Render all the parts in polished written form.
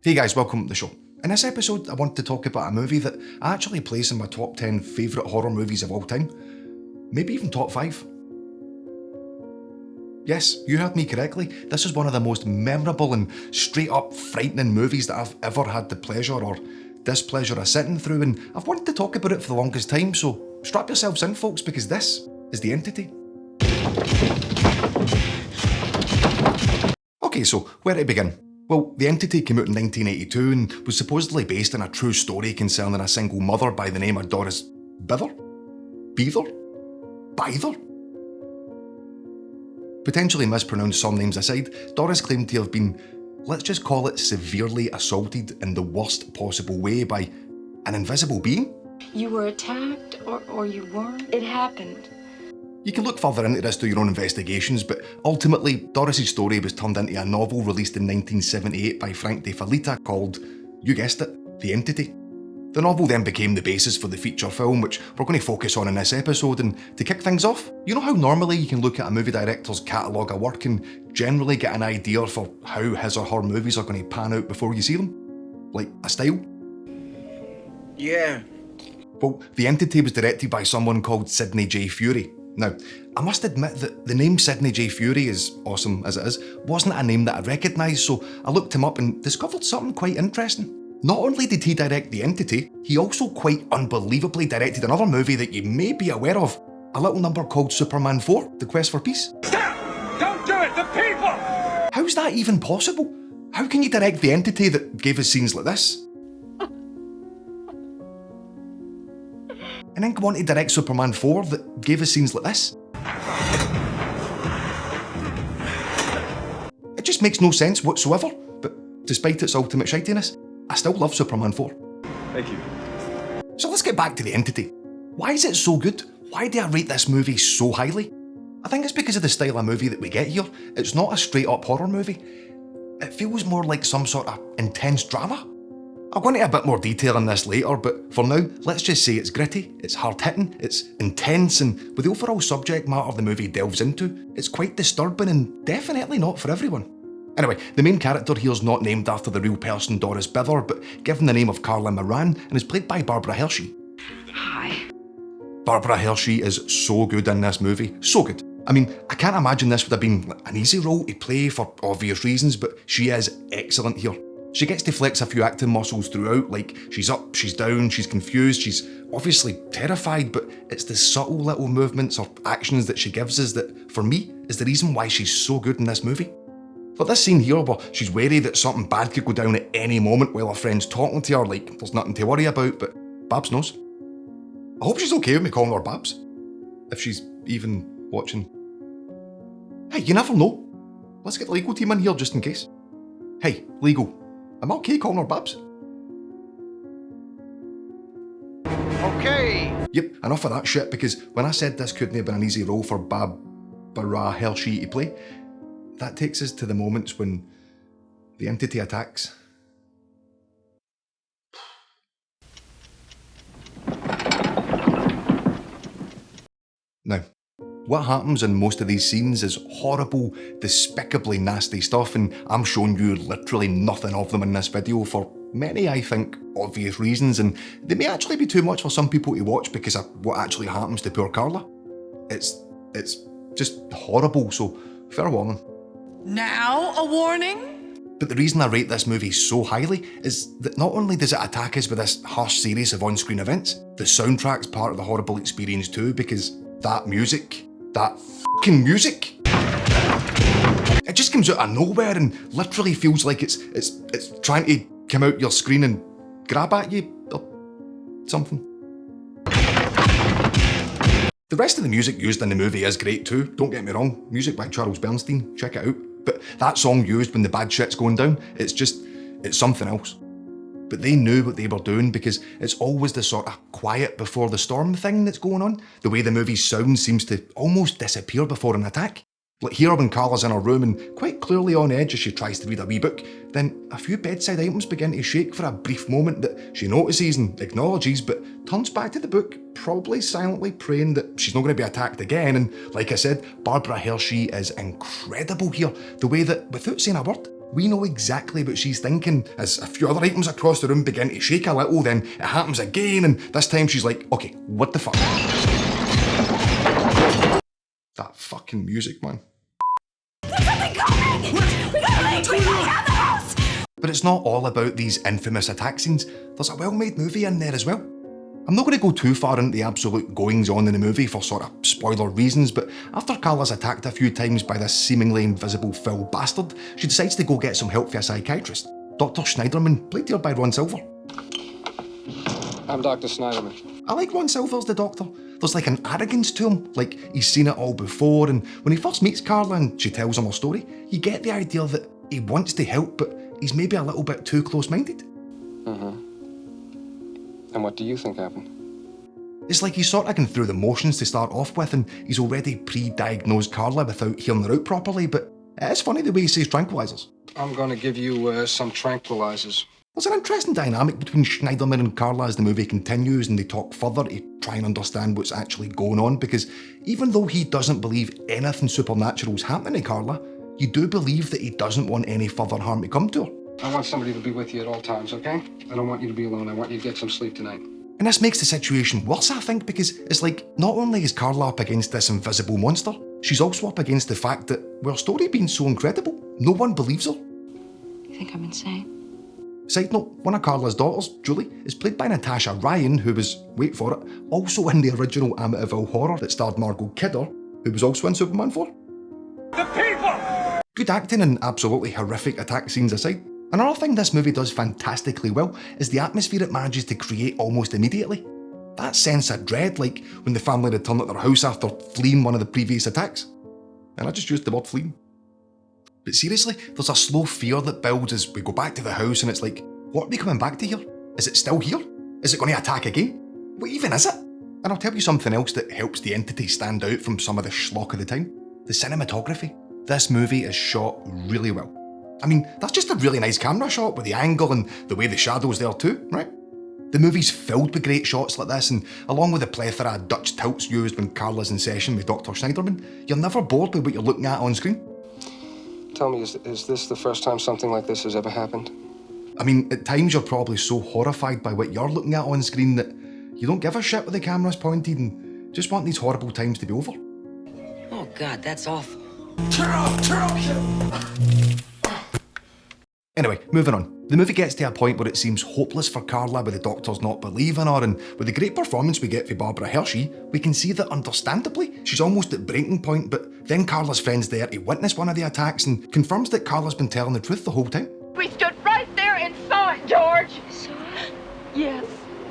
Hey guys, welcome to the show. In this episode, I want to talk about a movie that I actually place in my top 10 favourite horror movies of all time. Maybe even top 5. Yes, you heard me correctly. This is one of the most memorable and straight up frightening movies that I've ever had the pleasure or displeasure of sitting through, and I've wanted to talk about it for the longest time, so strap yourselves in folks, because this is The Entity. Okay, so where to begin? Well, The Entity came out in 1982 and was supposedly based on a true story concerning a single mother by the name of Doris Bither? Beather? Bither? Potentially mispronounced surnames aside, Doris claimed to have been, let's just call it, severely assaulted in the worst possible way by an invisible being. You were attacked or you weren't? It happened. You can look further into this through your own investigations, but ultimately, Doris's story was turned into a novel released in 1978 by Frank De Felitta called, you guessed it, The Entity. The novel then became the basis for the feature film, which we're going to focus on in this episode, and to kick things off, you know how normally you can look at a movie director's catalogue of work and generally get an idea for how his or her movies are going to pan out before you see them? Like a style? Yeah. Well, The Entity was directed by someone called Sidney J. Furie. Now, I must admit that the name Sidney J. Furie, as awesome as it is, wasn't a name that I recognised, so I looked him up and discovered something quite interesting. Not only did he direct The Entity, he also quite unbelievably directed another movie that you may be aware of, a little number called Superman 4, The Quest for Peace. Stop! Don't do it! The people! How's that even possible? How can you direct The Entity that gave us scenes like this? And then go on to direct Superman 4 that gave us scenes like this? It just makes no sense whatsoever, but despite its ultimate shitiness, I still love Superman 4. Thank you. So let's get back to The Entity. Why is it so good? Why do I rate this movie so highly? I think it's because of the style of movie that we get here. It's not a straight up horror movie. It feels more like some sort of intense drama. I'll go into a bit more detail on this later, but for now, let's just say it's gritty, it's hard-hitting, it's intense, and with the overall subject matter the movie delves into, it's quite disturbing and definitely not for everyone. Anyway, the main character here is not named after the real person Doris Bither, but given the name of Carla Moran and is played by Barbara Hershey. Hi. Barbara Hershey is so good in this movie, so good. I mean, I can't imagine this would have been an easy role to play for obvious reasons, but she is excellent here. She gets to flex a few acting muscles throughout, like she's up, she's down, she's confused, she's obviously terrified, but it's the subtle little movements or actions that she gives us that, for me, is the reason why she's so good in this movie. But this scene here where she's wary that something bad could go down at any moment while her friend's talking to her, like there's nothing to worry about, but Babs knows. I hope she's okay with me calling her Babs. If she's even watching. Hey, you never know. Let's get the legal team in here just in case. Hey, legal. Am I okay calling her Babs? Okay. Yep, enough of that shit, because when I said this couldn't have been an easy role for Barbara Hershey to play, that takes us to the moments when the entity attacks. Now, what happens in most of these scenes is horrible, despicably nasty stuff, and I'm showing you literally nothing of them in this video for many, I think, obvious reasons, and they may actually be too much for some people to watch because of what actually happens to poor Carla. It's just horrible, so fair warning. Now a warning? But the reason I rate this movie so highly is that not only does it attack us with this harsh series of on-screen events, the soundtrack's part of the horrible experience too, because that music, that fucking music, it just comes out of nowhere and literally feels like it's trying to come out your screen and grab at you or something. The rest of the music used in the movie is great too, don't get me wrong. Music by Charles Bernstein, check it out. But that song used when the bad shit's going down, it's something else. But they knew what they were doing because it's always the sort of quiet before the storm thing that's going on. The way the movie's sound seems to almost disappear before an attack. Like here when Carla's in her room and quite clearly on edge as she tries to read a wee book, then a few bedside items begin to shake for a brief moment that she notices and acknowledges, but turns back to the book, probably silently praying that she's not going to be attacked again. And like I said, Barbara Hershey is incredible here. The way that, without saying a word, We know exactly what she's thinking as a few other items across the room begin to shake a little, then it happens again, and this time she's like, okay, what the fuck? That fucking music, man. There's something coming! We gotta leave! We gotta get out of the house! But it's not all about these infamous attack scenes. There's a well-made movie in there as well. I'm not going to go too far into the absolute goings-on in the movie for sort of spoiler reasons, but after Carla's attacked a few times by this seemingly invisible foul bastard, she decides to go get some help from a psychiatrist. Dr. Schneiderman, played here by Ron Silver. I'm Dr. Snyderman. I like Ron Silver as the Doctor. There's like an arrogance to him, like he's seen it all before, and when he first meets Carla and she tells him her story, you get the idea that he wants to help, but he's maybe a little bit too close-minded. And what do you think happened? It's like he's sort of going through the motions to start off with, and he's already pre-diagnosed Carla without hearing her out properly, but it is funny the way he says tranquilizers. I'm gonna give you some tranquilizers. There's an interesting dynamic between Schneiderman and Carla as the movie continues and they talk further to try and understand what's actually going on, because even though he doesn't believe anything supernatural's happening to Carla, you do believe that he doesn't want any further harm to come to her. I want somebody to be with you at all times, okay? I don't want you to be alone. I want you to get some sleep tonight. And this makes the situation worse, I think, because it's like, not only is Carla up against this invisible monster, she's also up against the fact that, with her story being so incredible, no one believes her. You think I'm insane? Side note, one of Carla's daughters, Julie, is played by Natasha Ryan, who was, wait for it, also in the original Amityville Horror that starred Margot Kidder, who was also in Superman 4. The people! Good acting and absolutely horrific attack scenes aside, another thing this movie does fantastically well is the atmosphere it manages to create almost immediately. That sense of dread, like when the family return at their house after fleeing one of the previous attacks. And I just used the word fleeing. But seriously, there's a slow fear that builds as we go back to the house and it's like, what are we coming back to here? Is it still here? Is it going to attack again? What even is it? And I'll tell you something else that helps the entity stand out from some of the schlock of the time. The cinematography. This movie is shot really well. I mean, that's just a really nice camera shot with the angle and the way the shadow's there too, right? The movie's filled with great shots like this, and along with the plethora of Dutch tilts used when Carla's in session with Dr. Schneiderman, you're never bored with what you're looking at on screen. Tell me, is this the first time something like this has ever happened? I mean, at times you're probably so horrified by what you're looking at on screen that you don't give a shit where the camera's pointed and just want these horrible times to be over. Oh God, that's awful. Turn off! Anyway, moving on. The movie gets to a point where it seems hopeless for Carla with the doctors not believing her, and with the great performance we get for Barbara Hershey, we can see that understandably, she's almost at breaking point, but then Carla's friend's there to witness one of the attacks and confirms that Carla's been telling the truth the whole time. We stood right there and saw it, George. Yes.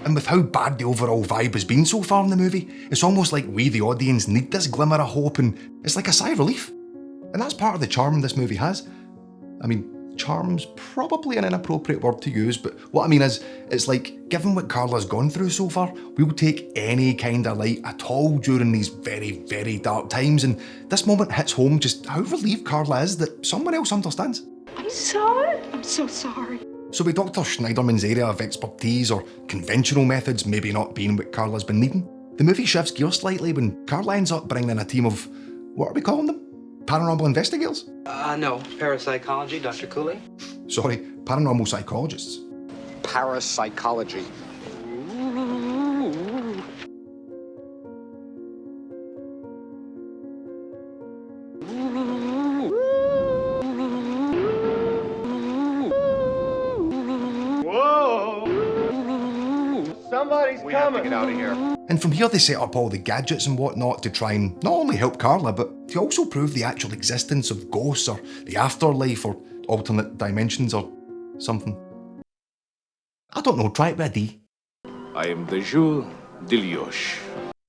And with how bad the overall vibe has been so far in the movie, it's almost like we, the audience, need this glimmer of hope, and it's like a sigh of relief. And that's part of the charm this movie has. I mean, charm's probably an inappropriate word to use, but what I mean is, it's like, given what Carla's gone through so far, we'll take any kind of light at all during these very, very dark times, and this moment hits home just how relieved Carla is that someone else understands. I'm sorry. I'm so sorry. So with Dr. Schneiderman's area of expertise or conventional methods maybe not being what Carla's been needing, the movie shifts gears slightly when Carla ends up bringing in a team of, what are we calling them? Paranormal investigators? No, parapsychology, Dr. Cooley. Sorry, paranormal psychologists. Parapsychology. We have to get out of here. And from here they set up all the gadgets and whatnot to try and not only help Carla, but to also prove the actual existence of ghosts or the afterlife or alternate dimensions or something. I don't know, try it with a D. I am the Jules Delioche.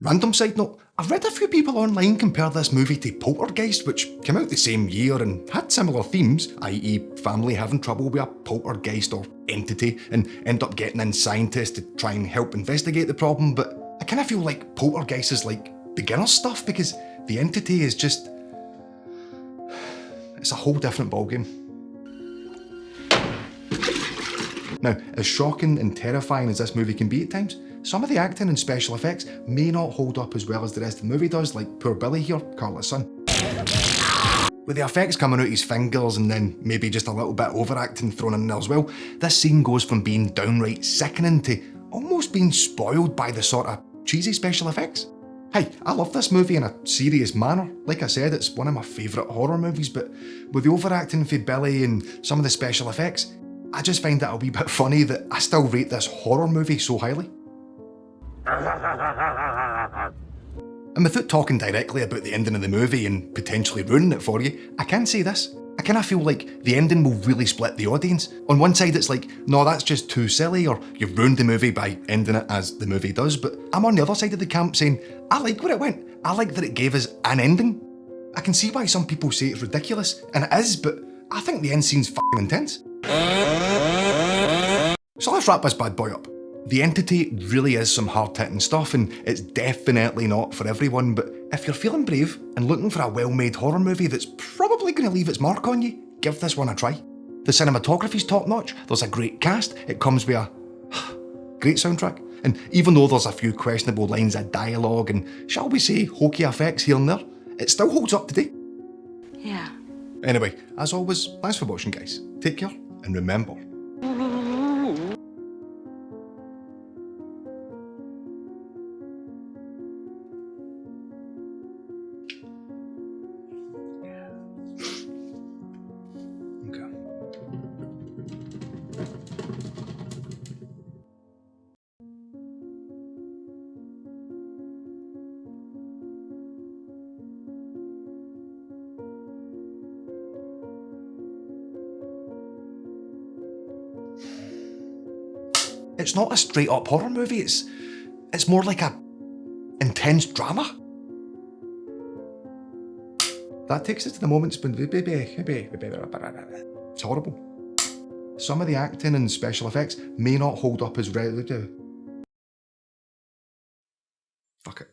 Random side note, I've read a few people online compare this movie to Poltergeist, which came out the same year and had similar themes, i.e. family having trouble with a poltergeist or entity and end up getting in scientists to try and help investigate the problem, but I kind of feel like Poltergeist is like beginner stuff because the entity is just... it's a whole different ballgame. Now, as shocking and terrifying as this movie can be at times, some of the acting and special effects may not hold up as well as the rest of the movie does, like poor Billy here, Carla's son. With the effects coming out his fingers and then maybe just a little bit of overacting thrown in there as well, this scene goes from being downright sickening to almost being spoiled by the sort of cheesy special effects. Hey, I love this movie in a serious manner. Like I said, it's one of my favourite horror movies, but with the overacting for Billy and some of the special effects, I just find it a wee bit funny that I still rate this horror movie so highly. And without talking directly about the ending of the movie and potentially ruining it for you, I can say this. I kind of feel like the ending will really split the audience. On one side it's like, no, that's just too silly, or you've ruined the movie by ending it as the movie does, but I'm on the other side of the camp saying, I like where it went. I like that it gave us an ending. I can see why some people say it's ridiculous, and it is, but I think the end scene's f***ing intense. So let's wrap this bad boy up. The Entity really is some hard-hitting stuff, and it's definitely not for everyone, but if you're feeling brave and looking for a well-made horror movie that's probably going to leave its mark on you, give this one a try. The cinematography's top-notch, there's a great cast, it comes with a great soundtrack, and even though there's a few questionable lines of dialogue and, shall we say, hokey effects here and there, it still holds up today. Yeah. Anyway, as always, thanks for watching, guys. Take care, and remember, it's not a straight up horror movie, it's more like a intense drama. That takes us to the moments when it's horrible. Some of the acting and special effects may not hold up as readily. Fuck it.